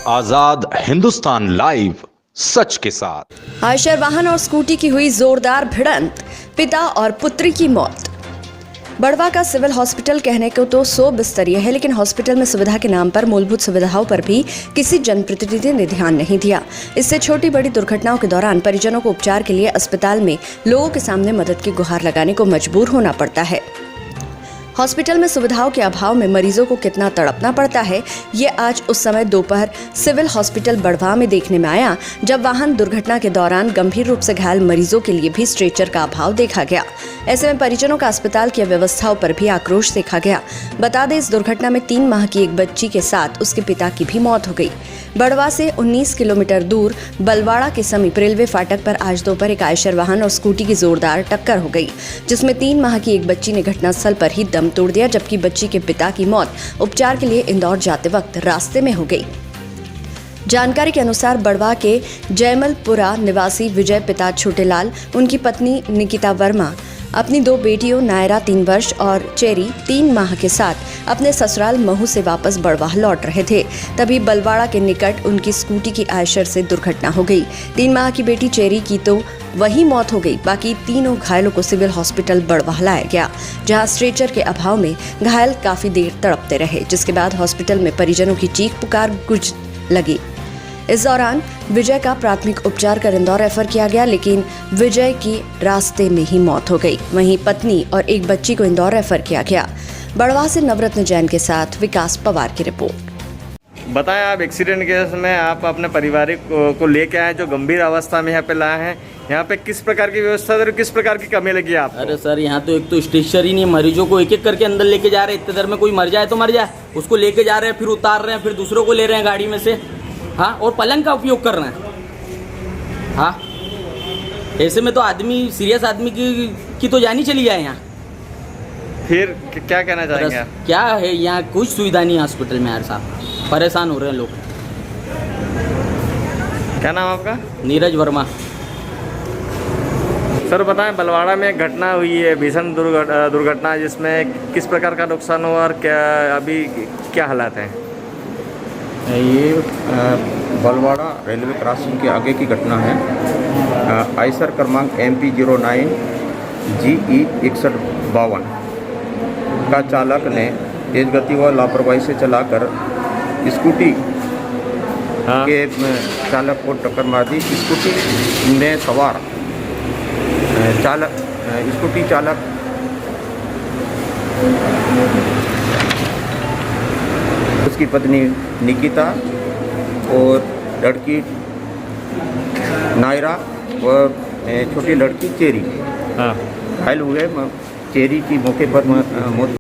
आजाद Hindustan live, सच के साथ। आयशर वाहन और स्कूटी की हुई जोरदार भिड़ंत, पिता और पुत्री की मौत। बड़वा का सिविल हॉस्पिटल कहने को तो 100 बिस्तरिया है, लेकिन हॉस्पिटल में सुविधा के नाम पर मूलभूत सुविधाओं पर भी किसी जनप्रतिनिधि ने ध्यान नहीं दिया। इससे छोटी बड़ी दुर्घटनाओं के दौरान परिजनों को उपचार के लिए अस्पताल में लोगों के सामने मदद की गुहार लगाने को मजबूर होना पड़ता है। हॉस्पिटल में सुविधाओं के अभाव में मरीजों को कितना तड़पना पड़ता है, ये आज उस समय दोपहर सिविल हॉस्पिटल बड़वा में देखने में आया, जब वाहन दुर्घटना के दौरान गंभीर रूप से घायल मरीजों के लिए भी स्ट्रेचर का अभाव देखा गया। ऐसे में परिजनों का अस्पताल की व्यवस्थाओं पर भी आक्रोश देखा गया। बता दें, इस दुर्घटना में 3 माह की एक बच्ची के साथ उसके पिता की भी मौत हो गई। बड़वा से 19 किलोमीटर दूर बलवाड़ा के समीप रेलवे फाटक पर आज दोपहर एक आयशर वाहन और स्कूटी की जोरदार टक्कर हो गई, जिसमें 3 माह की एक बच्ची ने घटनास्थल पर ही दम तोड़ दिया, जबकि बच्ची के पिता की मौत उपचार के लिए इंदौर जाते वक्त रास्ते में हो गई। जानकारी के अनुसार बड़वा के जयमलपुरा निवासी विजय पिता छोटेलाल, उनकी पत्नी निकिता वर्मा अपनी 2 बेटियों नायरा 3 वर्ष और चेरी 3 माह के साथ अपने ससुराल महू से वापस बड़वा लौट रहे थे। तभी बलवाड़ा के निकट उनकी स्कूटी की आयशर से दुर्घटना हो गई। 3 माह की बेटी चेरी की तो वही मौत हो गई। बाकी तीनों घायलों को सिविल हॉस्पिटल बड़वा लाया गया, जहां स्ट्रेचर के अभाव में घायल काफी देर तड़पते रहे, जिसके बाद हॉस्पिटल में परिजनों की चीख पुकार गूंज लगी। इस दौरान विजय का प्राथमिक उपचार कर इंदौर रेफर किया गया, लेकिन विजय की रास्ते में ही मौत हो गई। वहीं पत्नी और एक बच्ची को इंदौर रेफर किया गया। बड़वा से नवरत्न जैन के साथ विकास पवार की रिपोर्ट। बताएं, आप एक्सीडेंट केस में आप अपने पारिवारिक को लेके आए, जो गंभीर अवस्था में यहाँ पे लाए हैं। यहाँ पे किस प्रकार की व्यवस्था और किस प्रकार की कमी लगी आपको? अरे सर, यहाँ तो एक तो स्ट्रेचर ही नहीं, मरीजों को एक एक करके अंदर लेके जा रहे हैं। इतने देर में कोई मर जाए तो मर जाए, उसको लेके जा रहे हैं, फिर उतार रहे हैं, फिर दूसरों को ले रहे हैं गाड़ी में से। हाँ, और पलंग का उपयोग कर रहे हैं। हाँ, ऐसे में तो आदमी, सीरियस आदमी की तो जान ही चली जाए। यहाँ फिर क्या कहना चाहेंगे आप? क्या है, यहाँ कुछ सुविधा नहीं है हॉस्पिटल में यार साहब, परेशान हो रहे हैं लोग। क्या नाम आपका? नीरज वर्मा। सर बताएं, बलवाड़ा में एक घटना हुई है, भीषण दुर्घटना, जिसमें किस प्रकार का नुकसान हुआ और क्या अभी क्या हालात हैं? ये बलवाड़ा रेलवे क्रॉसिंग के आगे की घटना है। आयशर क्रमांक MP 09 GE 6152 का चालक ने तेज गति व लापरवाही से चलाकर स्कूटी के चालक को टक्कर मार दी। स्कूटी में सवार स्कूटी चालक उसकी पत्नी निकिता और लड़की नायरा व छोटी लड़की चेरी घायल हुए। चेरी की मौके पर मौत